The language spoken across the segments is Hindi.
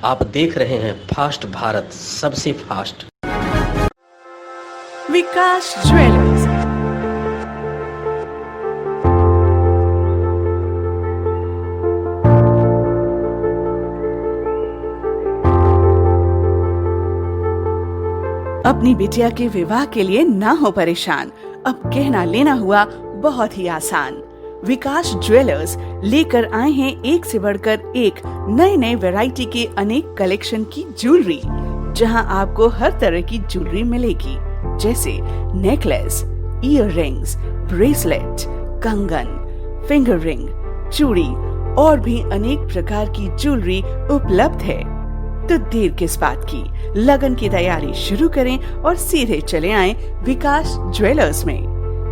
आप देख रहे हैं फास्ट भारत, सबसे फास्ट। विकास ज्वेलर्स, अपनी बिटिया के विवाह के लिए ना हो परेशान, अब कहना लेना हुआ बहुत ही आसान। विकास ज्वेलर्स लेकर आए हैं एक से बढ़कर एक नए नए वैरायटी के अनेक कलेक्शन की ज्वेलरी, जहां आपको हर तरह की ज्वेलरी मिलेगी, जैसे नेकलेस, ईयर रिंग्स, ब्रेसलेट, कंगन, फिंगर रिंग, चूड़ी और भी अनेक प्रकार की ज्वेलरी उपलब्ध है। तो देर किस बात की, लगन की तैयारी शुरू करें और सीधे चले आएं विकास ज्वेलर्स में।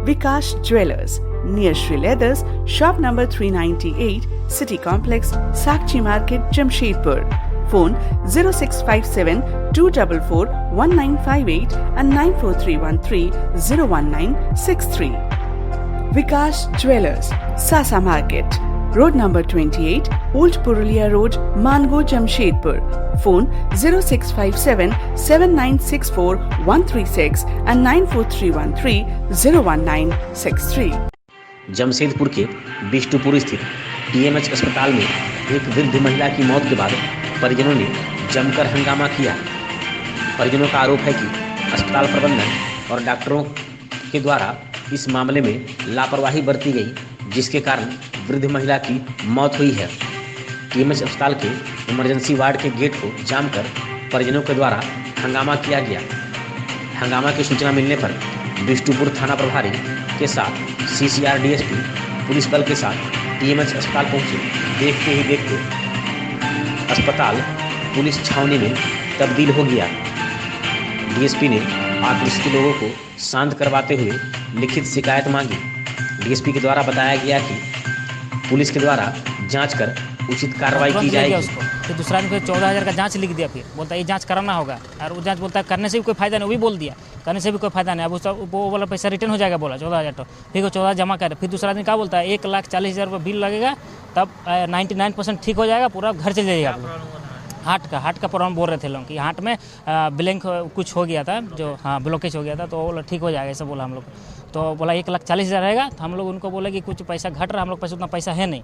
Vikas jewellers, near Shri leathers, shop number 398, city complex, Sakshi market, Jamshedpur. Phone 0657 244 1958 and 94313 01963। Vikas jewellers, Sasa market, road number 28, old Purulia road, Mango, Jamshedpur. Phone 0657 7964 136 and 94313 01963। Jamshedpur के बिष्टुपुर स्थित टीएमएच अस्पताल में एक वृद्ध महिला की मौत के बाद परिजनों ने जमकर हंगामा किया। परिजनों का आरोप है कि अस्पताल प्रबंधन और डॉक्टरों के द्वारा इस मामले में लापरवाही बरती गई, जिसके कारण वृद्ध महिला की मौत हुई है। टीएमएच अस्पताल के इमरजेंसी वार्ड के गेट को जाम कर परिजनों के द्वारा हंगामा किया गया। हंगामा की सूचना मिलने पर बिष्टुपुर थाना प्रभारी के साथ सीसीआर डीएसपी पुलिस बल के साथ टीएमएच अस्पताल पहुंचे। देखते ही देखते अस्पताल पुलिस छावनी में तब्दील हो गया। डीएसपी ने आक्रोशित लोगों को शांत करवाते हुए लिखित शिकायत मांगी। डीएसपी के द्वारा बताया गया कि पुलिस के द्वारा जांच कर उचित कार्रवाई की जाएगी। उसको फिर दूसरा दिन 14,000 का जांच लिख दिया, फिर बोलता है ये जांच कराना होगा, और वो जांच बोलता है करने से भी कोई फायदा नहीं, वो भी बोल दिया करने से भी कोई फायदा नहीं। अब उसका वो वाला पैसा रिटर्न हो जाएगा, बोला 14,000 तो फिर वो 14 जमा कर। फिर दूसरा दिन क्या बोलता है 1,40,000 रुपये बिल लगेगा, तब 99% ठीक हो जाएगा, पूरा घर चल जाएगा। हार्ट का प्रॉब्लम बोल रहे थे लोग कि हार्ट में ब्लैंक कुछ हो गया था, जो ब्लॉकेज हो गया था, तो वो ठीक हो जाएगा, ऐसा बोला हम लोग। तो बोला 1,40,000 रहेगा, तो हम लोग उनको बोले कि कुछ पैसा घट रहा है, हम लोग पैसा उतना पैसा है नहीं,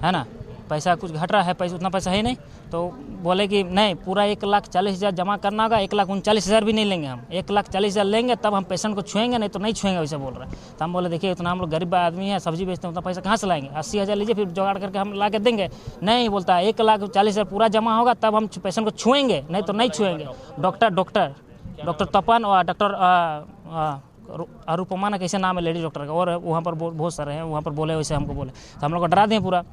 है ना, पैसा कुछ घट रहा है, पैसा उतना पैसा है नहीं। तो बोले कि नहीं, पूरा 1,40,000 जमा करना होगा, 1,39,000 भी नहीं लेंगे हम, 1,40,000 लेंगे तब हम पेशेंट को छुएंगे, नहीं तो नहीं छुएंगे, वैसे बोल रहे हैं। तो हम बोले देखिए उतना हम लोग गरीब आदमी हैं, सब्जी बेचते हैं, उतना पैसा कहाँ से लाएंगे, 80,000 लीजिए, फिर जुगाड़ करके हम ला के देंगे। नहीं, बोलता है 1,40,000 पूरा जमा होगा तब हम पेशेंट को छुएंगे, नहीं तो नहीं छुएंगे। डॉक्टर तपन और डॉक्टर अरूपमा ना कैसे नाम है लेडी डॉक्टर का, और वहाँ पर बहुत सारे हैं, वहाँ पर बोले वैसे हमको बोले, तो हम लोग को डरा दें पूरा।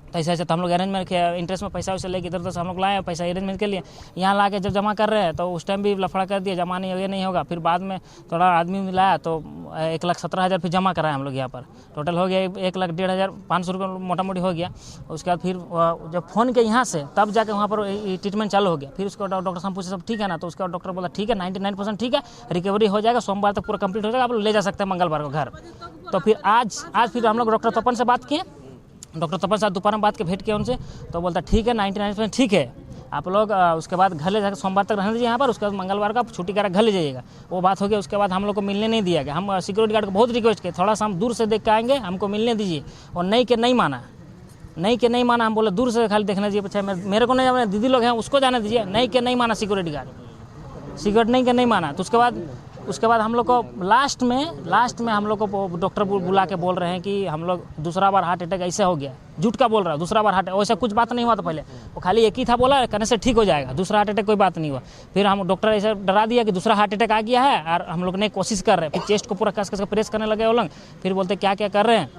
तो ऐसे तो हम लोग अरेंजमेंट किया, इंटरेस्ट में पैसा वैसे लेके इधर उधर से हम लोग लाए पैसा अरेंजमेंट के लिए। यहाँ ला के जब जमा कर रहे हैं तो उस टाइम भी लफड़ा कर दिया, जमा नहीं ये नहीं होगा। फिर बाद में थोड़ा आदमी मिलाया तो 1,17,000 फिर जमा कराए हम लोग यहाँ पर, टोटल हो गया 1,15,500 रुपये मोटा मोटी हो गया। उसके बाद फिर जब फ़ोन किया यहाँ से, तब जाके वहाँ पर ट्रीटमेंट चालू हो गया। फिर उसको डॉक्टर से हम पूछे सब ठीक है ना, तो उसका डॉक्टर बोला ठीक है, 99% ठीक है, रिकवरी हो जाएगा, सोमवार तक पूरा कंप्लीट हो जाएगा, आप लोग ले जा सकते हैं मंगलवार को घर। तो फिर आज फिर हम लोग डॉक्टर तपन से बात किए, डॉक्टर तपन साहब दोपहर में बात के भेंट किया उनसे, तो बोलता ठीक है 99% ठीक है, आप लोग उसके बाद घर ले जाकर सोमवार तक रहने दीजिए यहाँ पर, उसके बाद मंगलवार का छुट्टी करा घर ले जाइएगा। वो बात हो गया। उसके बाद हम लोग को मिलने नहीं दिया गया। हम सिक्योरिटी गार्ड को बहुत रिक्वेस्ट किए, थोड़ा सा हम दूर से देख के आएंगे, हमको मिलने दीजिए, और नहीं के नहीं माना। हम बोले दूर से खाली देखना दीजिए, अच्छा मेरे को नहीं जाना, दीदी लोग हैं उसको जाने दीजिए, नहीं के नहीं माना सिक्योरिटी गार्ड, नहीं के नहीं माना। तो उसके बाद हम लोग को लास्ट में हम लोग को डॉक्टर बुला के बोल रहे हैं कि हम लोग दूसरा बार हार्ट अटैक ऐसे हो गया, झूठ का बोल रहा है, दूसरा बार हार्ट, वैसा कुछ बात नहीं हुआ था पहले, वो खाली एक ही था, बोला करने से ठीक हो जाएगा, दूसरा हार्ट अटैक कोई बात नहीं हुआ। फिर हम डॉक्टर ऐसे डरा दिया कि दूसरा हार्ट अटैक आ गया है, और हम लोग ने कोशिश कर रहे हैं, फिर चेस्ट को पूरा कस के प्रेस करने लगे वो लोग। फिर बोलते क्या कर रहे हैं,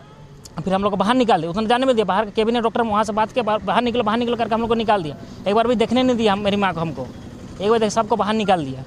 फिर हम लोग को बाहर निकाल दिया, उतना जाने में दिया, बाहर कैबिनेट डॉक्टर वहाँ से बात के बाहर निकलो करके हम लोग को निकाल दिया। एक बार भी देखने नहीं दिया मेरी माँ को, हमको एक बार सबको बाहर निकाल दिया।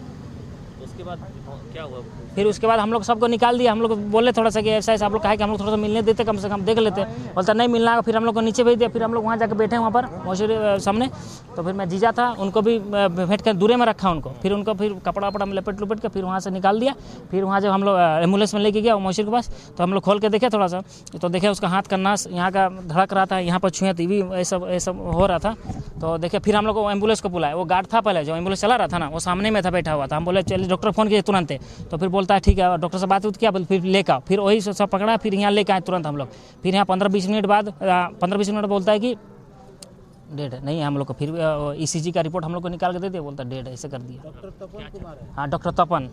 उसके बाद क्या हुआ? फिर उसके बाद हम लोग सबको निकाल दिया। हम लोग बोले थोड़ा सा कि ऐसा ऐसा आप लोग कहा कि हम लोग थोड़ा सा मिलने देते, कम से कम देख लेते। बोलता नहीं मिलना है। फिर हम लोग को नीचे भेज दिया। फिर हम लोग वहाँ जाकर बैठे वहाँ पर मौजूद सामने। तो फिर मैं जीजा था, उनको भी भेंट कर दूरे में रखा उनको। फिर उनको फिर कपड़ा वपड़ा में लपेट के फिर वहाँ से निकाल दिया। फिर वहाँ जब हम लोग एम्बुलेंस में लेके गया मौजूद के पास, तो हम लोग खोल के देखे थोड़ा सा, तो देखे उसका हाथ का नास यहाँ का धड़क रहा था, यहाँ पर छुए टीवी ये सब हो रहा था। तो देखे फिर हम लोग को एम्बुलेंस को बुलाया। वो गार्ड था पहले जो एम्बुलेंस चला रहा था ना, वो सामने में था, बैठा हुआ था। हम बोले चलिए डॉक्टर फ़ोन किए तुरंत। तो फिर बोलता है ठीक है, डॉक्टर से बात किया, फिर लेकर आओ। फिर वही सब पकड़ा, फिर यहाँ लेकर आए तुरंत हम लोग। फिर यहाँ 15-20 मिनट बाद 15-20 मिनट बोलता है कि डेड है। नहीं हम लोग को फिर ECG का रिपोर्ट हम लोग को निकाल के दे दिया, बोलता डेड है, ऐसे कर दिया। डॉक्टर तपन कुमार है। हाँ डॉक्टर तपन।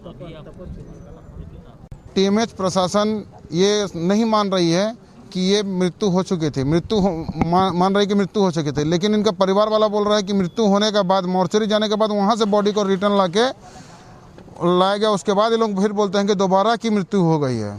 TMH प्रशासन ये नहीं मान रही है कि ये मृत्यु हो चुके थे, मान रही कि मृत्यु हो चुके थे, लेकिन इनका परिवार वाला बोल रहा है कि मृत्यु होने के बाद मॉर्चरी जाने के बाद वहाँ से बॉडी को रिटर्न लाया गया। उसके बाद ये लोग फिर बोलते हैं कि दोबारा की मृत्यु हो गई है।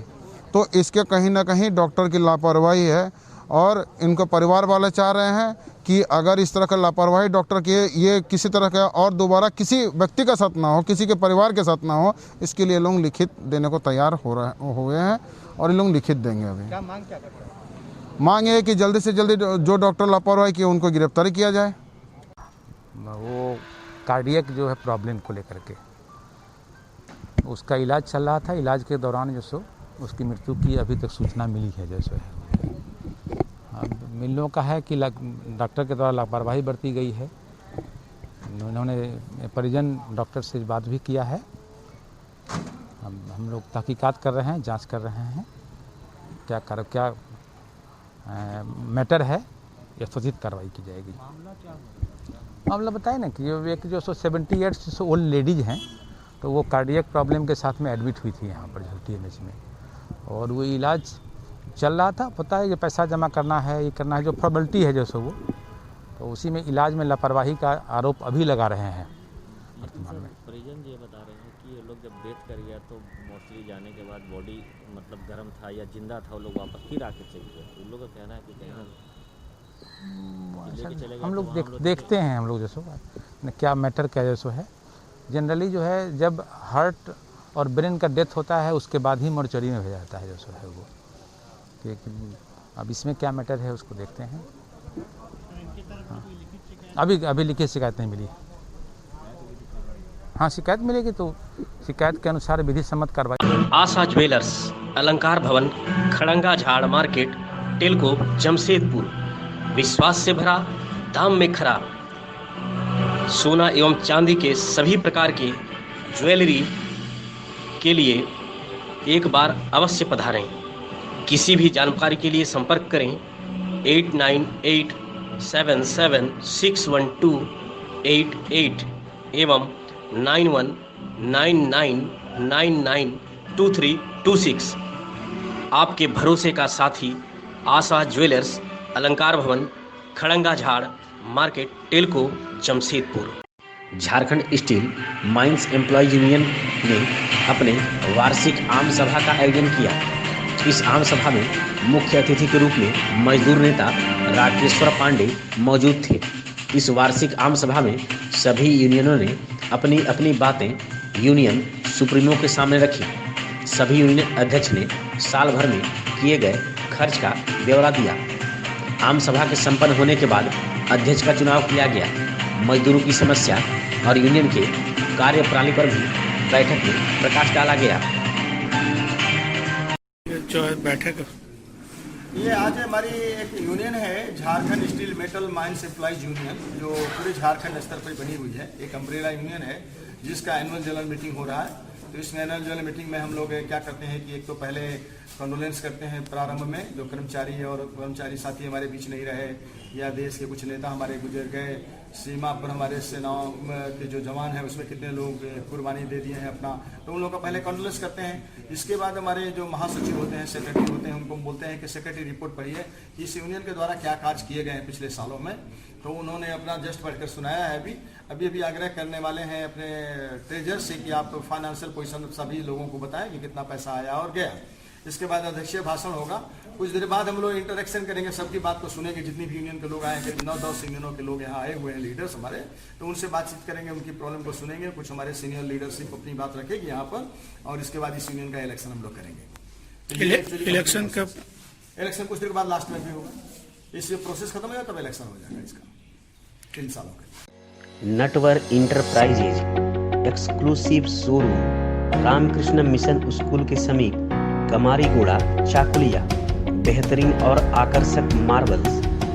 तो इसके कहीं ना कहीं डॉक्टर की लापरवाही है और इनको परिवार वाले चाह रहे हैं कि अगर इस तरह का लापरवाही डॉक्टर की ये किसी तरह का और दोबारा किसी व्यक्ति के साथ ना हो, किसी के परिवार के साथ ना हो, इसके लिए लोग लिखित देने को तैयार हुए हैं और ये लोग लिखित देंगे। अभी क्या मांग क्या करते हैं? मांग है कि जल्दी से जल्दी जो डॉक्टर लापरवाही किए उनको गिरफ्तारी किया जाए। वो कार्डियक जो है प्रॉब्लम को लेकर के उसका इलाज चल रहा था। इलाज के दौरान जो सो उसकी मृत्यु की अभी तक सूचना मिली है। जैसे है मिलने का है कि डॉक्टर के द्वारा लापरवाही बरती गई है। उन्होंने परिजन डॉक्टर से बात भी किया है। हम लोग तहकीकात कर रहे हैं, जांच कर रहे हैं क्या मैटर है, यथोचित कार्रवाई की जाएगी। मामला बताए ना कि एक जो 78 ओल्ड लेडीज़ हैं, तो वो कार्डियक प्रॉब्लम के साथ में एडमिट हुई थी यहाँ पर TMH में, और वो इलाज चल रहा था। पता है कि पैसा जमा करना है, ये करना है, जो फॉर्मेलिटी है जैसे वो, तो उसी में इलाज में लापरवाही का आरोप अभी लगा रहे हैं वर्तमान में। परिजन ये बता रहे हैं कि ये लोग जब डेथ कर गया तो मोस्टली जाने के बाद बॉडी मतलब गर्म था या जिंदा था, वो लोग वापस फिर आके चले गए। उन लोग का कहना है कि हम लोग देखते हैं, हम लोग जैसो क्या मैटर क्या जैसो है। जनरली जो है जब हार्ट और ब्रेन का डेथ होता है उसके बाद ही मॉर्चरी में भेजा जाता है जैसो है वो। अब इसमें क्या मैटर है उसको देखते हैं। अभी लिखित शिकायत नहीं मिली। हाँ शिकायत मिलेगी तो शिकायत के अनुसार विधि सम्मत कार्रवाई। आशा ज्वेलर्स, अलंकार भवन, खड़ंगा झाड़ मार्केट, टेलको, जमशेदपुर। विश्वास से भरा, दाम में खरा। सोना एवं चांदी के सभी प्रकार के ज्वेलरी के लिए एक बार अवश्य पधारें। किसी भी जानकारी के लिए संपर्क करें 8987761288 एवं 9199992326। आपके भरोसे का साथी आशा ज्वेलर्स, अलंकार Bhawan, Kharangajhar market, Telco, Jamshedpur. Jharkhand steel mines employ union ने अपने वार्षिक आम सभा का आयोजन किया। इस आम सभा में मुख्य अतिथि के रूप में मजदूर नेता राकेश्वर पांडे मौजूद थे। इस वार्षिक आम सभा में सभी यूनियनों ने अपनी अपनी बातें यूनियन सुप्रीमो के सामने रखी। सभी यूनियन अध्यक्ष ने साल भर में किए गए खर्च का ब्यौरा दिया। आम सभा के संपन्न होने के बाद अध्यक्ष का चुनाव किया गया। मजदूरों की समस्या और यूनियन के कार्यप्रणाली पर भी बैठक में प्रकाश डाला गया। बैठक ये आज हमारी एक यूनियन है, Jharkhand steel metal mines employees union, जो पूरे झारखंड स्तर पर बनी हुई है। एक अम्ब्रेला यूनियन है जिसका एनुअल जनरल मीटिंग हो रहा है। तो इस एनुअल जनरल मीटिंग में हम लोग क्या करते हैं कि एक तो पहले कंडोलेंस करते हैं प्रारंभ में, जो कर्मचारी और कर्मचारी साथी हमारे बीच नहीं रहे या देश के कुछ नेता हमारे गुजर गए, सीमा पर हमारे सेनाओं के जो जवान हैं उसमें कितने लोग कुर्बानी दे दिए हैं अपना, तो उन लोगों का पहले कंडोलेंस करते हैं। इसके बाद हमारे जो महासचिव होते हैं, सेक्रेटरी होते हैं, उनको बोलते हैं कि सेक्रेटरी रिपोर्ट पढ़िए कि इस यूनियन के द्वारा क्या कार्य किए गए हैं पिछले सालों में। तो उन्होंने अपना जस्ट पढ़कर सुनाया है। अभी आग्रह करने वाले हैं अपने ट्रेजर से कि आप फाइनेंशियल पोजीशन सभी लोगों को बताएं कि कितना पैसा आया और गया। इसके बाद अध्यक्षीय भाषण होगा कुछ देर बाद हम लोग इंटरेक्शन करेंगे, सबकी बात को सुनेंगे, जितनी भी यूनियन के लोग आए हैं, करीब 9-10 यूनियनों के लोग यहाँ आए हुए हैं, लीडर्स हमारे, तो उनसे बातचीत करेंगे, उनकी प्रॉब्लम को सुनेंगे, कुछ हमारे सीनियर लीडरशिप अपनी बात रखेगी यहाँ पर, और इसके बाद इस यूनियन का इलेक्शन हम लोग करेंगे। इलेक्शन कब? इलेक्शन कुछ देर बाद लास्ट में भी होगा, इस प्रोसेस खत्म हो जाए तब इलेक्शन हो जाएगा इसका 3 सालों का। Natwar enterprises exclusive showroom Ramakrishna mission school के समीप कमारीगोड़ा चाकुलिया। बेहतरीन और आकर्षक marbles,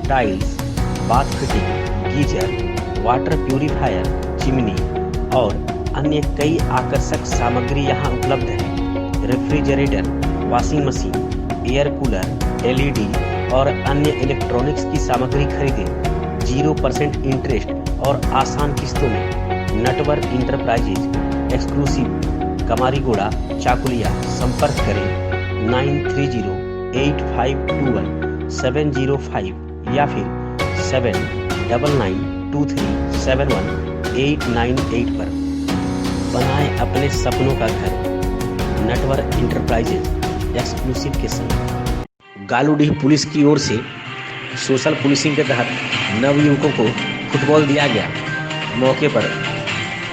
tiles, bath fitting, geyser, water purifier, chimney और अन्य कई आकर्षक सामग्री यहाँ उपलब्ध है। Refrigerator, washing machine, air cooler, LED और अन्य इलेक्ट्रॉनिक्स की सामग्री खरीदें 0% इंटरेस्ट और आसान किस्तों में। Natwar enterprises exclusive Kamarigoda Chakulia. संपर्क करें 9308521705 या फिर 7992371898 पर। बनाएं अपने सपनों का घर नटवर इंटरप्राइजेज एक्सक्लूसिव के संग। गालूडीह पुलिस की ओर से सोशल पुलिसिंग के तहत नवयुवकों को फुटबॉल दिया गया। मौके पर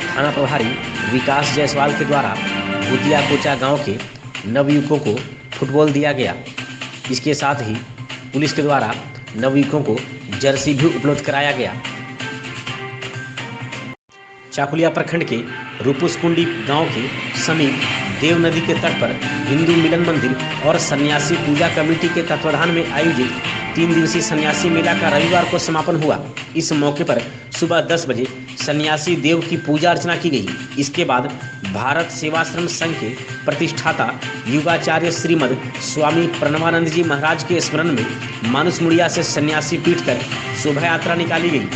थाना प्रभारी विकास जायसवाल के द्वारा भूतिया कोचा गांव के नवयुवकों को फुटबॉल दिया गया। इसके साथ ही पुलिस के द्वारा नवयुवकों को जर्सी भी उपलब्ध कराया गया। चाकुलिया प्रखंड के रूपुसकुंडी गांव के समीप देव नदी के तट पर हिंदू मिलन मंदिर और सन्यासी पूजा कमेटी के तत्वाधान में आयोजित 3 दिवसीय सन्यासी मेला का रविवार को समापन हुआ। इस मौके पर सुबह 10 बजे सन्यासी देव की पूजा अर्चना की गई। इसके बाद भारत सेवाश्रम संघ के प्रतिष्ठाता युगाचार्य श्रीमद स्वामी प्रणवानंद जी महाराज के स्मरण में मानुसमुड़िया से सन्यासी पीठ कर शोभा यात्रा निकाली गई।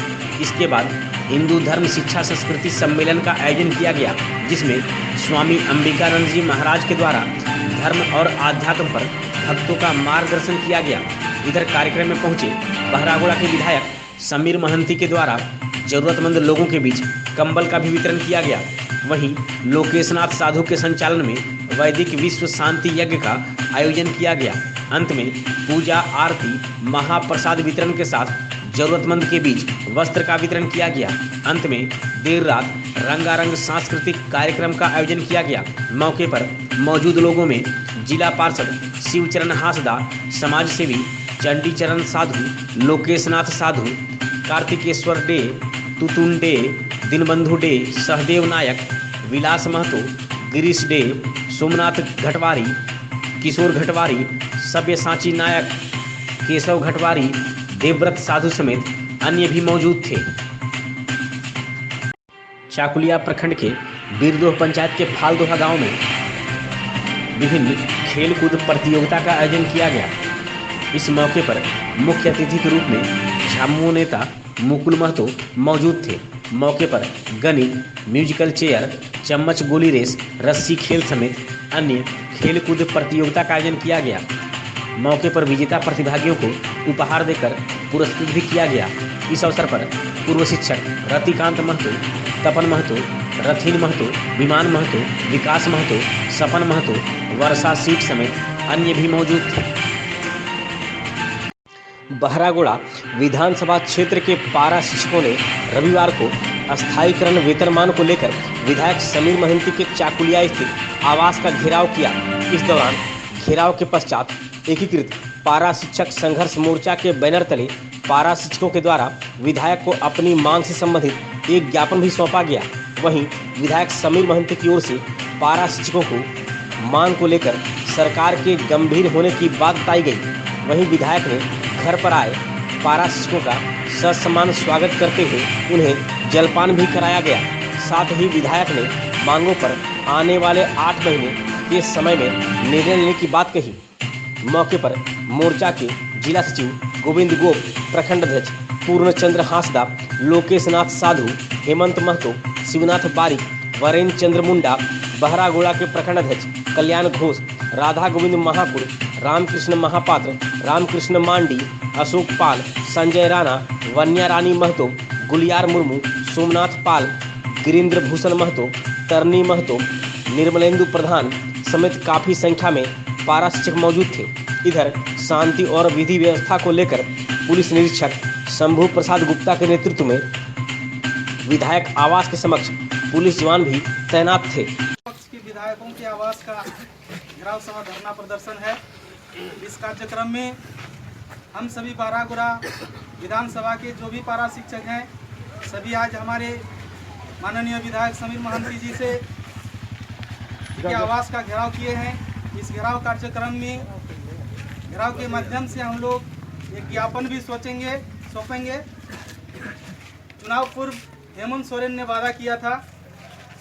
इसके बाद हिंदू धर्म शिक्षा संस्कृति सम्मेलन का आयोजन किया गया, जिसमें स्वामी अंबिकानंद जी महाराज के द्वारा धर्म और आध्यात्म पर भक्तों का मार्गदर्शन किया गया। इधर कार्यक्रम में पहुंचे बहरागोड़ा के विधायक समीर महंती के द्वारा जरूरतमंद लोगों के बीच कंबल का भी वितरण किया गया। वहीं लोकेशनाथ साधु के संचालन में वैदिक विश्व शांति यज्ञ का आयोजन किया गया। अंत में पूजा आरती महाप्रसाद वितरण के साथ जरूरतमंद के बीच वस्त्र का वितरण किया गया। अंत में देर रात रंगारंग सांस्कृतिक कार्यक्रम का आयोजन किया गया। मौके पर मौजूद लोगों में जिला पार्षद शिवचरण हांसदा, समाज सेवी चंडीचरण साधु, लोकेशनाथ साधु, कार्तिकेश्वर डे, तुतुन डे, दीनबंधु डे, सहदेव नायक, विलास महतो, गिरीश डे, सोमनाथ घटवारी, किशोर घटवारी, सब्यसाची नायक, केशव घटवारी, देवव्रत साधु समेत अन्य भी मौजूद थे। चाकुलिया प्रखंड के बीरदोह पंचायत के फालदोहा गांव में विभिन्न खेलकूद प्रतियोगिता का आयोजन किया गया। इस मौके पर मुख्य अतिथि के रूप में झामुमो नेता मुकुल महतो मौजूद थे। मौके पर गणित, म्यूजिकल चेयर, चम्मच गोली रेस, रस्सी खेल समेत अन्य खेलकूद प्रतियोगिता का आयोजन किया गया। मौके पर विजेता प्रतिभागियों को उपहार देकर पुरस्कृत भी किया गया। इस अवसर पर पूर्व शिक्षक रतिकांत महतो, तपन महतो, रथीन महतो, विमान महतो, विकास महतो, सपन महतो, वर्षा सीट समेत अन्य भी मौजूद थे। बहरागोड़ा विधानसभा क्षेत्र के पारा शिक्षकों ने रविवार को अस्थायीकरण वेतनमान को लेकर विधायक समीर महंती के चाकुलिया स्थित आवास का घेराव किया। इस दौरान घेराव के पश्चात एकीकृत पारा शिक्षक संघर्ष मोर्चा के बैनर तले पारा शिक्षकों के द्वारा विधायक को अपनी मांग से संबंधित एक ज्ञापन भी सौंपा गया। वहीं विधायक समीर महंती की ओर से पारा शिक्षकों को मांग को लेकर सरकार के गंभीर होने की बात बताई गई। वहीं विधायक ने घर पर आए पारा शिक्षकों का ससम्मान स्वागत करते हुए उन्हें जलपान भी कराया गया। साथ ही विधायक ने मांगों पर आने वाले 8 महीने के समय में निर्णय लेने की बात कही। मौके पर मोर्चा के जिला सचिव गोविंद गोप, प्रखंड अध्यक्ष पूर्णचंद्र हांसदा, लोकेशनाथ साधु, हेमंत महतो, शिवनाथ बारिक, वरेंद्र चंद्र मुंडा, बहरागोड़ा के प्रखंड अध्यक्ष कल्याण घोष, राधा गोविंद महापुर, रामकृष्ण महापात्र, रामकृष्ण मांडी, अशोक पाल, संजय राणा, वन्या रानी महतो, गुलियार मुर्मू, सोमनाथ पाल, गिरीन्द्र भूषण महतो, तरनी महतो, निर्मलेंदु प्रधान समेत काफ़ी संख्या में पारा शिक्षक मौजूद थे। इधर शांति और विधि व्यवस्था को लेकर पुलिस निरीक्षक शंभू प्रसाद गुप्ता के नेतृत्व में विधायक आवास के समक्ष पुलिस जवान भी तैनात थे। पक्ष के विधायकों के आवास का घेराव सभा धरना प्रदर्शन है। इस कार्यक्रम में हम सभी बारागुड़ा विधानसभा के जो भी पारा शिक्षक हैं सभी आज हमारे माननीय विधायक समीर महंती जी से के आवास का घेराव किए हैं। इस घेराव कार्यक्रम में घेराव के माध्यम से हम लोग एक ज्ञापन भी सौंपेंगे। चुनाव पूर्व हेमंत सोरेन ने वादा किया था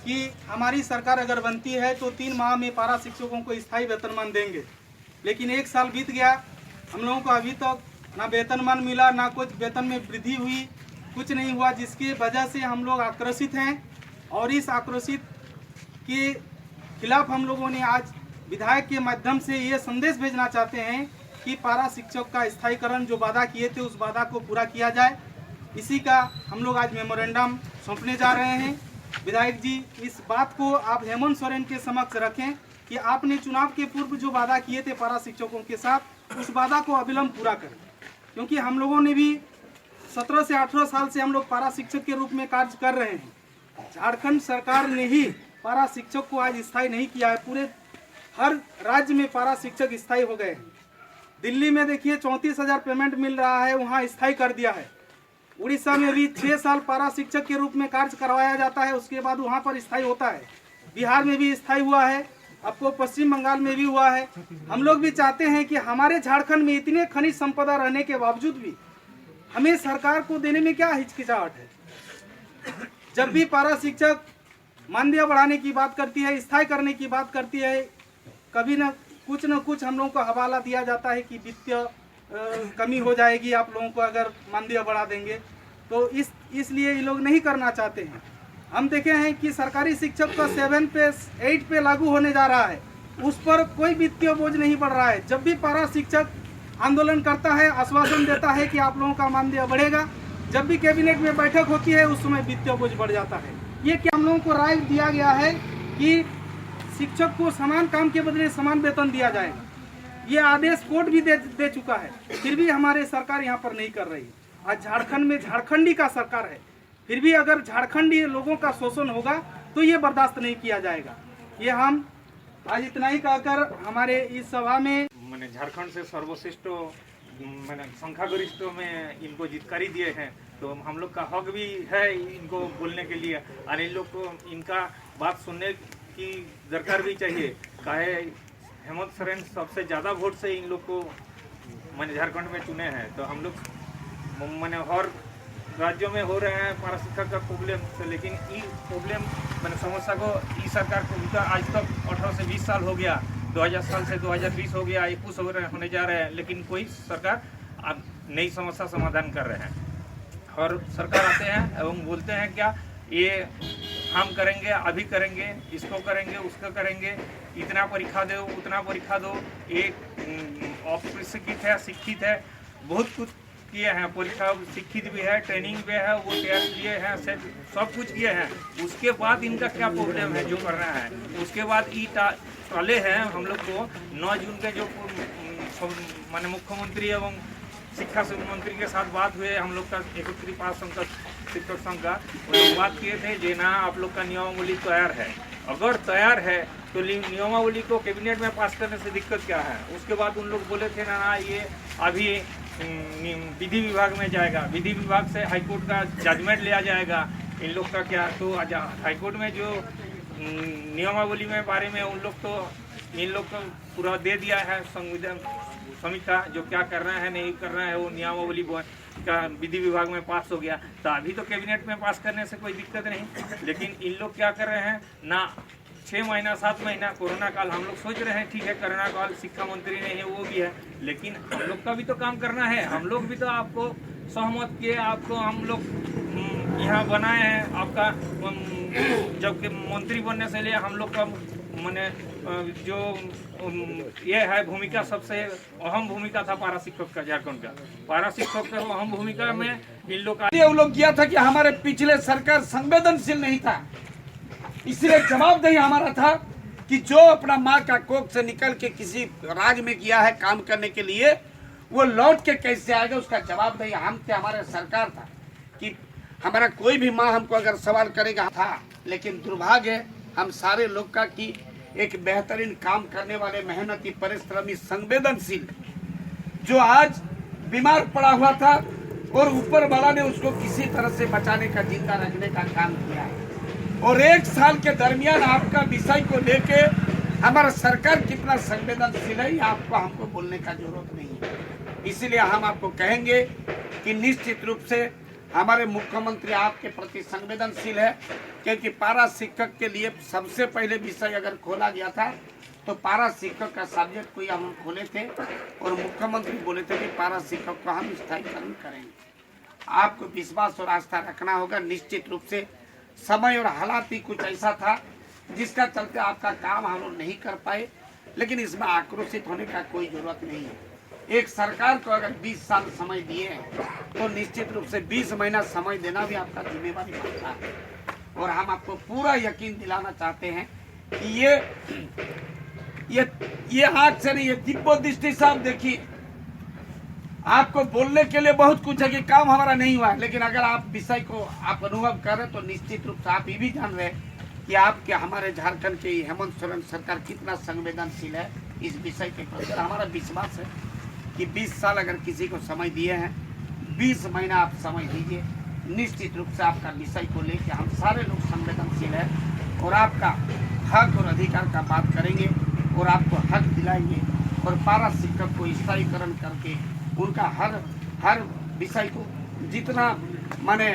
कि हमारी सरकार अगर बनती है तो 3 माह में पारा शिक्षकों को स्थायी वेतनमान देंगे, लेकिन 1 साल बीत गया, हम लोगों को अभी तक ना वेतनमान मिला, ना कुछ वेतन में वृद्धि हुई, कुछ नहीं हुआ, जिसकी वजह से हम लोग आक्रोशित हैं। और इस आक्रोशित के खिलाफ हम लोगों ने आज विधायक के माध्यम से ये संदेश भेजना चाहते हैं कि पारा शिक्षक का स्थायीकरण जो वादा किए थे उस वादा को पूरा किया जाए। इसी का हम लोग आज मेमोरेंडम सौंपने जा रहे हैं। विधायक जी, इस बात को आप हेमंत सोरेन के समक्ष रखें कि आपने चुनाव के पूर्व जो वादा किए थे पारा शिक्षकों के साथ उस वादा को अविलंब पूरा करें, क्योंकि हम लोगों ने भी 17 से 18 साल से हम लोग पारा शिक्षक के रूप में कार्य कर रहे हैं। झारखंड सरकार ने ही पारा शिक्षक को आज स्थायी नहीं किया है। पूरे हर राज्य में पारा शिक्षक स्थायी हो गए हैं। दिल्ली में देखिए 34,000 पेमेंट मिल रहा है, वहाँ स्थायी कर दिया है। उड़ीसा में भी 6 साल पारा शिक्षक के रूप में कार्य करवाया जाता है, उसके बाद वहाँ पर स्थायी होता है। बिहार में भी स्थायी हुआ है, आपको पश्चिम बंगाल में भी हुआ है। हम लोग भी चाहते हैं कि हमारे झारखंड में इतने खनिज संपदा रहने के बावजूद भी हमें सरकार को देने में क्या हिचकिचाहट है। जब भी पारा शिक्षक मानदेय बढ़ाने की बात करती है, स्थायी करने की बात करती है, कभी न कुछ हम लोगों को हवाला दिया जाता है कि वित्तीय कमी हो जाएगी आप लोगों को अगर मानदेय बढ़ा देंगे, तो इसलिए ये लोग नहीं करना चाहते हैं। हम देखे हैं कि सरकारी शिक्षक का 7 पे 8 पे लागू होने जा रहा है, उस पर कोई वित्तीय बोझ नहीं बढ़ रहा है। जब भी पारा शिक्षक आंदोलन करता है, आश्वासन देता है कि आप लोगों का मानदेय बढ़ेगा, जब भी कैबिनेट में बैठक होती है उस समय वित्तीय बोझ बढ़ जाता है। ये क्या हम लोगों को राय दिया गया है कि शिक्षक को समान काम के बदले समान वेतन दिया जाएगा। ये आदेश कोर्ट भी दे चुका है, फिर भी हमारे सरकार यहाँ पर नहीं कर रही है। आज झारखंड में झारखंडी का सरकार है, फिर भी अगर झारखंडी लोगों का शोषण होगा तो ये बर्दाश्त नहीं किया जाएगा। ये हम आज इतना ही कहकर हमारे इस सभा में मैंने झारखंड से सर्वश्रेष्ठ मैंने संख्यागरिष्ठ में इनको जितकारी दिए हैं, तो हम लोग का हक भी है इनको बोलने के लिए, और इन लोग को इनका बात सुनने की दरकार भी चाहिए। काहे हेमंत सोरेन सबसे ज़्यादा वोट से इन लोग को मैंने झारखंड में चुने हैं, तो हम लोग मैंने हर राज्यों में हो रहे हैं पारा शिक्षक का प्रॉब्लम से, लेकिन ये प्रॉब्लम मैंने समस्या को इस सरकार को आज तक 18 से 20 साल हो गया, 2000 साल से 2020 हो गया, 21 होने जा रहे हैं, लेकिन कोई सरकार अब नई समस्या समाधान कर रहे हैं। और सरकार आते हैं एवं बोलते हैं क्या ये हम करेंगे, अभी करेंगे, इसको करेंगे, उसको करेंगे, इतना परीक्षा दो, उतना परीक्षा दो। एक अप्रशिक्षित है, शिक्षित है, बहुत कुछ किए हैं, परीक्षा शिक्षित भी है, ट्रेनिंग भी है, वो तैयार किए हैं, सब कुछ किए हैं। उसके बाद इनका क्या प्रॉब्लम है जो करना है। उसके बाद ई टाले हैं हम लोग को 9 जून के जो माननीय मुख्यमंत्री एवं शिक्षा मंत्री के साथ बात हुए हम लोग का 31 पास शिक्षक संघ का, वो लोग बात किए थे कि ना आप लोग का नियमावली तैयार है, अगर तैयार है तो नियमावली को कैबिनेट में पास करने से दिक्कत क्या है। उसके बाद उन लोग बोले थे ना ये अभी विधि विभाग में जाएगा, विधि विभाग से हाईकोर्ट का जजमेंट लिया जाएगा। इन लोग का क्या, तो हाईकोर्ट में जो नियमावली में बारे में उन लोग तो इन लोग को पूरा दे दिया है संविधान समीक्षा, जो क्या करना है नहीं करना है वो नियमावली का विधि विभाग में पास हो गया, तो अभी तो कैबिनेट में पास करने से कोई दिक्कत नहीं। लेकिन इन लोग क्या कर रहे हैं ना, 6 महीना 7 महीना कोरोना काल हम लोग सोच रहे हैं ठीक है कोरोना काल शिक्षा मंत्री नहीं है वो भी है, लेकिन हम लोग का भी तो काम करना है। हम लोग भी तो आपको सहमत किए, आपको हम लोग यहाँ बनाए हैं, आपका जब मंत्री बनने से लिए हम लोग का मैंने जो ये है भूमिका, सबसे अहम भूमिका था पारा शिक्षक का, झारखंड का पारा शिक्षक का अहम भूमिका में इन लोग का वो लोग किया था कि हमारे पिछले सरकार संवेदनशील नहीं था, इसलिए जवाबदेही हमारा था कि जो अपना माँ का कोख से निकल के किसी राज्य में गया है काम करने के लिए, वो लौट के कैसे आएगा, उसका जवाब नहीं हम थे। हमारे सरकार था कि हमारा कोई भी माँ हमको अगर सवाल करेगा था, लेकिन दुर्भाग्य हम सारे लोग का कि एक बेहतरीन काम करने वाले मेहनती परिश्रमी संवेदनशील जो आज बीमार पड़ा हुआ था और ऊपर वाला ने उसको किसी तरह से बचाने का, जिंदा रखने का काम किया है। और 1 साल के दरमियान आपका विषय को लेके हमारा सरकार कितना संवेदनशील है, आपको हमको बोलने का जरूरत नहीं है। इसलिए हम आपको कहेंगे कि निश्चित रूप से हमारे मुख्यमंत्री आपके प्रति संवेदनशील है, क्योंकि पारा शिक्षक के लिए सबसे पहले विषय अगर खोला गया था तो पारा शिक्षक का सब्जेक्ट कोई हम खोले थे और मुख्यमंत्री बोले थे कि पारा शिक्षक को हम स्थायीकरण करेंगे। आपको विश्वास और आस्था रखना होगा। निश्चित रूप से समय और हालात ही कुछ ऐसा था जिसका चलते आपका काम हम लोग नहीं कर पाए, लेकिन इसमें आक्रोशित होने का कोई जरूरत नहीं है। एक सरकार को अगर 20 साल समय दिए हैं तो निश्चित रूप से 20 महीना समय देना भी आपका जिम्मेवारी बनता है। और हम आपको पूरा यकीन दिलाना चाहते हैं कि ये आंख से नहीं, ये दिव्य दृष्टि से आप देखिए। आपको बोलने के लिए बहुत कुछ है कि काम हमारा नहीं हुआ है, लेकिन अगर आप विषय को आप अनुभव करें तो निश्चित रूप से आप ये भी जान रहे कि आपके हमारे झारखंड के हेमंत सोरेन सरकार कितना संवेदनशील है इस विषय के प्रति। हमारा विश्वास है कि 20 साल अगर किसी को समय दिए हैं, 20 महीना आप समय दीजिए। निश्चित रूप से आपका विषय को लेकर हम सारे लोग संवेदनशील हैं और आपका हक और अधिकार का बात करेंगे और आपको हक दिलाएंगे और पारा शिक्षक को स्थायीकरण करके उनका हर विषय को जितना माने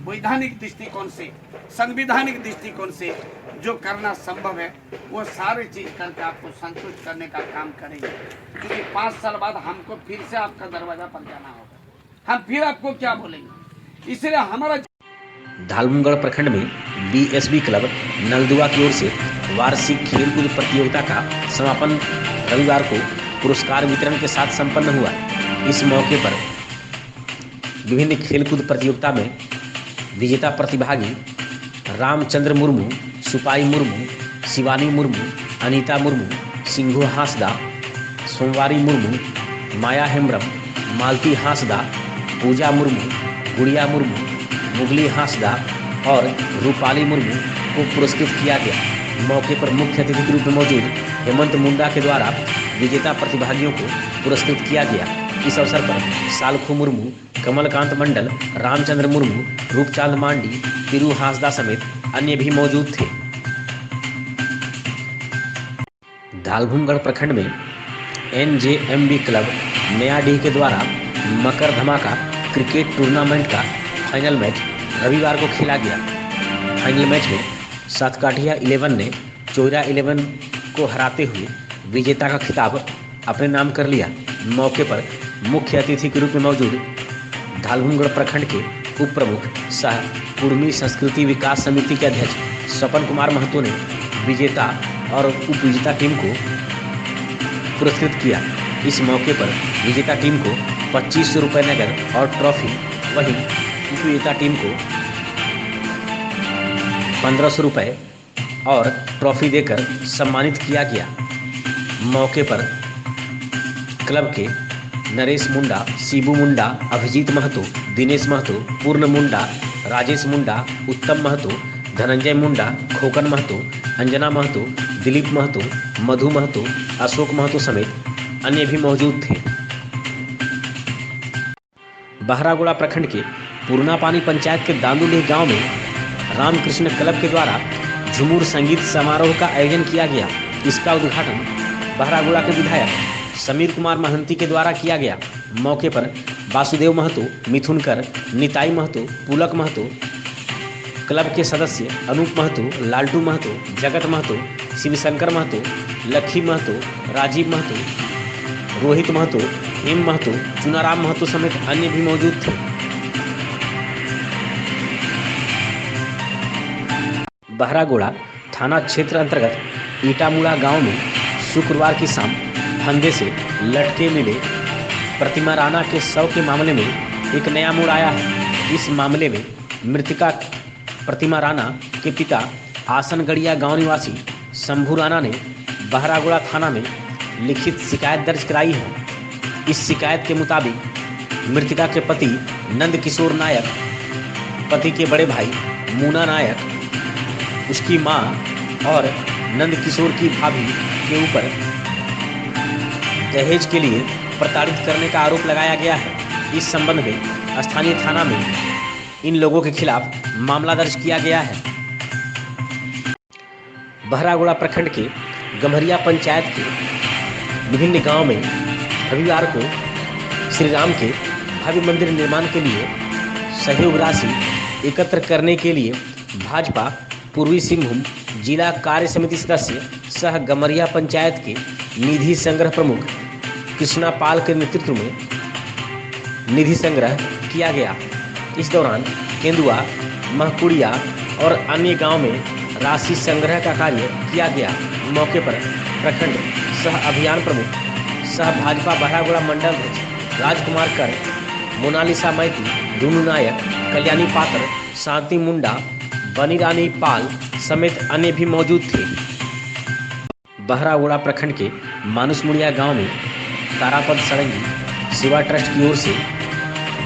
वैधानिक दृष्टिकोण से, संविधानिक दृष्टिकोण से जो करना संभव है वो सारे चीज करके आपको संतुष्ट करने का काम करेंगे। क्योंकि 5 साल बाद हमको फिर से आपका दरवाजा पर जाना होगा, हम फिर आपको क्या बोलेंगे। इसलिए हमारा धालमुंगड़ प्रखंड में बीएसबी क्लब नलदुआ की ओर से वार्षिक खेलकूद प्रतियोगिता का समापन रविवार को पुरस्कार वितरण के साथ संपन्न हुआ। इस मौके पर विभिन्न खेलकूद प्रतियोगिता में विजेता प्रतिभागी रामचंद्र मुर्मू, सुपाई मुर्मू, शिवानी मुर्मू, अनीता मुर्मू, सिंघू हांसदा, सोमवारी मुर्मू, माया हेम्ब्रम, मालती हांसदा, पूजा मुर्मू, गुड़िया मुर्मू, मुगली हांसदा और रूपाली मुर्मू को पुरस्कृत किया गया। मौके पर मुख्य अतिथि के रूप में मौजूद हेमंत मुंडा के द्वारा विजेता प्रतिभागियों को पुरस्कृत किया गया। इस अवसर पर सालखू मुर्मू, कमलकांत मंडल, रामचंद्र मुर्मू, रूपचांद मांडी, तिरु हांसदा समेत अन्य भी मौजूद थे। धालभूमगढ़ प्रखंड में एनजेएमबी क्लब नयाडीह के द्वारा मकर धमाका क्रिकेट टूर्नामेंट का फाइनल मैच रविवार को खेला गया। फाइनल मैच में सातकाठिया 11 ने चोइरा 11 को हराते हुए विजेता का खिताब अपने नाम कर लिया। मौके पर मुख्य अतिथि के रूप में मौजूद धालभूमगढ़ प्रखंड के उप प्रमुख सह कुर्मी संस्कृति विकास समिति के अध्यक्ष स्वपन कुमार महतो ने विजेता और उप विजेता टीम को पुरस्कृत किया। इस मौके पर विजेता टीम को 2500 रुपये नगद और ट्रॉफी, वहीं उप विजेता टीम को 1500 रुपये और ट्रॉफी देकर सम्मानित किया गया। मौके पर क्लब के नरेश मुंडा, शिबू मुंडा, अभिजीत महतो, दिनेश महतो, पूर्ण मुंडा, राजेश मुंडा, उत्तम महतो, धनंजय मुंडा, खोकन महतो, अंजना महतो, दिलीप महतो, मधु महतो, अशोक महतो समेत अन्य भी मौजूद थे। बहरागोड़ा प्रखंड के पूर्णापानी पंचायत के दांदुलेह गांव में रामकृष्ण क्लब के द्वारा झुमूर संगीत समारोह का आयोजन किया गया। इसका उद्घाटन बहरागोड़ा के विधायक समीर कुमार महंती के द्वारा किया गया। मौके पर वासुदेव महतो, मिथुन कर, निताई महतो, पुलक महतो, क्लब के सदस्य अनूप महतो, लालटू महतो, जगत महतो, शिवशंकर महतो, लक्ष्मी महतो, राजीव महतो, रोहित महतो, हेम महतो, चुनाराम महतो समेत अन्य भी मौजूद थे। बहरागोड़ा थाना क्षेत्र अंतर्गत ईटामुड़ा गांव में शुक्रवार की शाम फंदे से लटके मिले प्रतिमा राणा के शव के मामले में एक नया मोड़ आया है। इस मामले में मृतका प्रतिमा राणा के पिता आसनगढ़िया गांव निवासी शंभू राणा ने बहरागोड़ा थाना में लिखित शिकायत दर्ज कराई है। इस शिकायत के मुताबिक मृतका के पति नंद किशोर नायक, पति के बड़े भाई मूना नायक, उसकी मां और नंद किशोर की भाभी के ऊपर दहेज के लिए प्रताड़ित करने का आरोप लगाया गया है। इस संबंध में स्थानीय थाना में इन लोगों के खिलाफ मामला दर्ज किया गया है। बहरागोड़ा प्रखंड के गम्हरिया पंचायत के विभिन्न गांव में रविवार को श्री राम के भव्य मंदिर निर्माण के लिए सहयोग राशि एकत्र करने के लिए भाजपा पूर्वी सिंहभूम जिला कार्य समिति सदस्य सह गम्हरिया पंचायत के निधि संग्रह प्रमुख कृष्णा पाल के नेतृत्व में निधि संग्रह किया गया। इस दौरान केंदुआ, महकुड़िया और अन्य गांव में राशि संग्रह का कार्य किया गया। मौके पर प्रखंड सह अभियान प्रमुख सह भाजपा बहरागोड़ा मंडल अध्यक्ष राजकुमार कर, मोनालिसा मैती, दुनू नायक, कल्याणी पात्र, शांति मुंडा, बनी रानी पाल समेत अन्य भी मौजूद थे। बहरागोड़ा प्रखंड के मानुसमुड़िया गांव में तारापद सड़ंगी सेवा ट्रस्ट की ओर से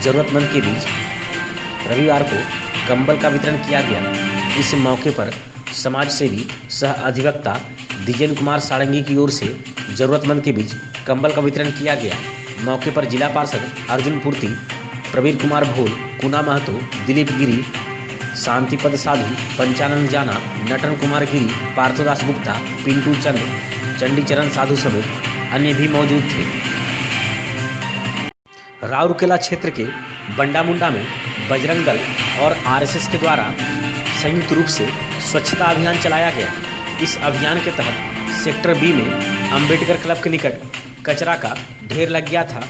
जरूरतमंद के बीच रविवार को कंबल का वितरण किया गया। इस मौके पर समाज सेवी सह अधिवक्ता द्विजेन कुमार सारंगी की ओर से जरूरतमंद के बीच कंबल का वितरण किया गया। मौके पर जिला पार्षद अर्जुन पूर्ति, प्रवीर कुमार भोल, कुना महतो, दिलीप गिरी, शांतिपद साधु, पंचानंद जाना, नटन कुमार गिरी, पार्थोदास गुप्ता, पिंटू चंद, चंडीचरण साधु समेत अन्य भी मौजूद थे। राउरकेला क्षेत्र के बंडा मुंडा में बजरंग दल और आरएसएस के द्वारा संयुक्त रूप से स्वच्छता अभियान चलाया गया। इस अभियान के तहत सेक्टर बी में अंबेडकर क्लब के निकट कचरा का ढेर लग गया था,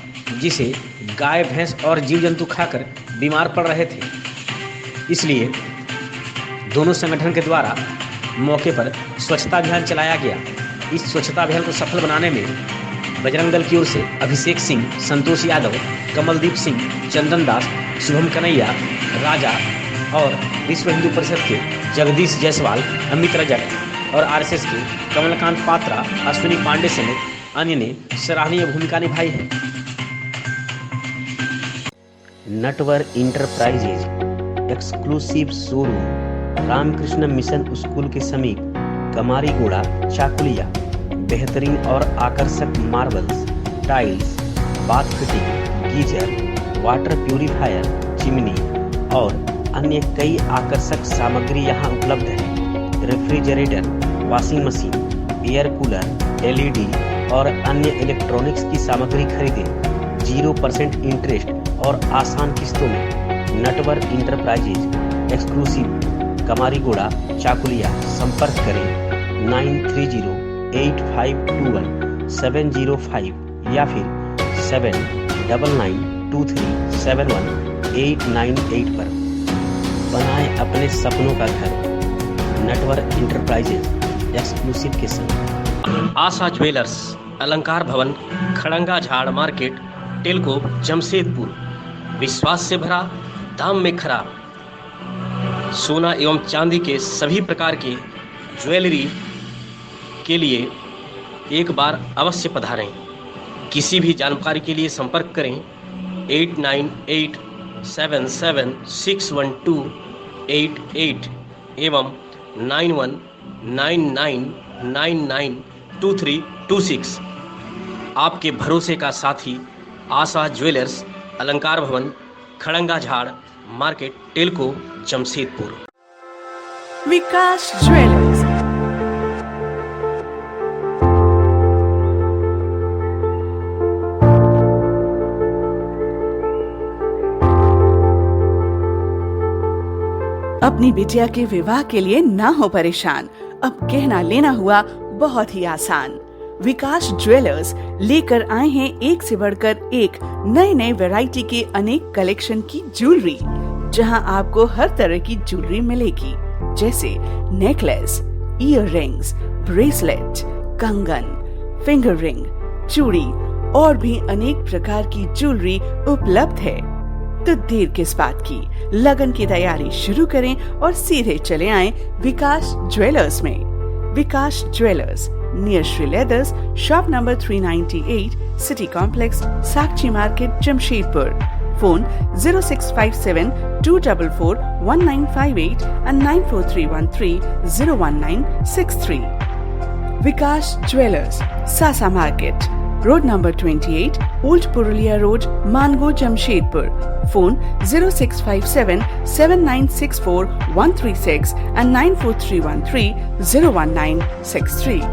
जिसे गाय, भैंस और जीव जंतु खाकर बीमार पड़ रहे थे। इसलिए दोनों संगठन के द्वारा मौके पर स्वच्छता अभियान चलाया गया। इस स्वच्छता अभियान को सफल बनाने में बजरंग दल की ओर से अभिषेक सिंह, संतोष यादव, कमलदीप सिंह, चंदन दास, शुभम कन्हैया, राजा और विश्व हिंदू परिषद के जगदीश जायसवाल, अमित रजक और आरएसएस के कमलकांत पात्रा, अश्विनी पांडे समेत अन्य ने सराहनीय भूमिका निभाई है। Natwar enterprises exclusive showroom Ramakrishna mission school के समीप कमारीगोड़ा, चाकुलिया बेहतरीन और आकर्षक marbles, tiles, bath fitting, geyser, water purifier, chimney और अन्य कई आकर्षक सामग्री यहां उपलब्ध है। Refrigerator, washing machine, air cooler, LED और अन्य इलेक्ट्रॉनिक्स की सामग्री खरीदें 0% इंटरेस्ट और आसान किस्तों में। Natwar enterprises exclusive Kamarigoda, Chakulia. संपर्क करें 9308521705 या फिर 7992371898 पर। बनाएं अपने सपनों का घर नटवर इंटरप्राइजेज एक्सक्लूसिव के संग। आशा ज्वेलर्स, अलंकार भवन, खड़ंगा झाड़ मार्केट, टेलको, जमशेदपुर। विश्वास से भरा, दाम में खरा। सोना एवं चांदी के सभी प्रकार के ज्वेलरी के लिए एक बार अवश्य पधारें। किसी भी जानकारी के लिए संपर्क करें 8987761288 एवं 9199992326। आपके भरोसे का साथी आशा ज्वेलर्स, अलंकार भवन, खड़ंगा झाड़ मार्केट, टेलको, जमशेदपुर। विकास ज्वेलर्स, अपनी बिटिया के विवाह के लिए ना हो परेशान, अब कहना लेना हुआ बहुत ही आसान। विकास ज्वेलर्स लेकर आए हैं एक से बढ़कर एक नए नए वैरायटी के अनेक कलेक्शन की ज्वेलरी, जहां आपको हर तरह की ज्वेलरी मिलेगी, जैसे नेकलेस, ईयर रिंग्स, ब्रेसलेट, कंगन, फिंगर रिंग, चूड़ी और भी अनेक प्रकार की ज्वेलरी उपलब्ध है। तो देर किस बात की, लगन की तैयारी शुरू करें और सीधे चले आएं विकास ज्वेलर्स में। Vikas Jewelers, near Shri Leathers, shop number 398, City Complex, Sakchi Market, Jamshedpur. Phone 0657 244 1958 and 94313 01963. Vikas Jewelers, Sasa Market, Road number 28, Old Purulia Road, Mango, Jamshedpur. Phone 0657 7964 136 and 94313 01963.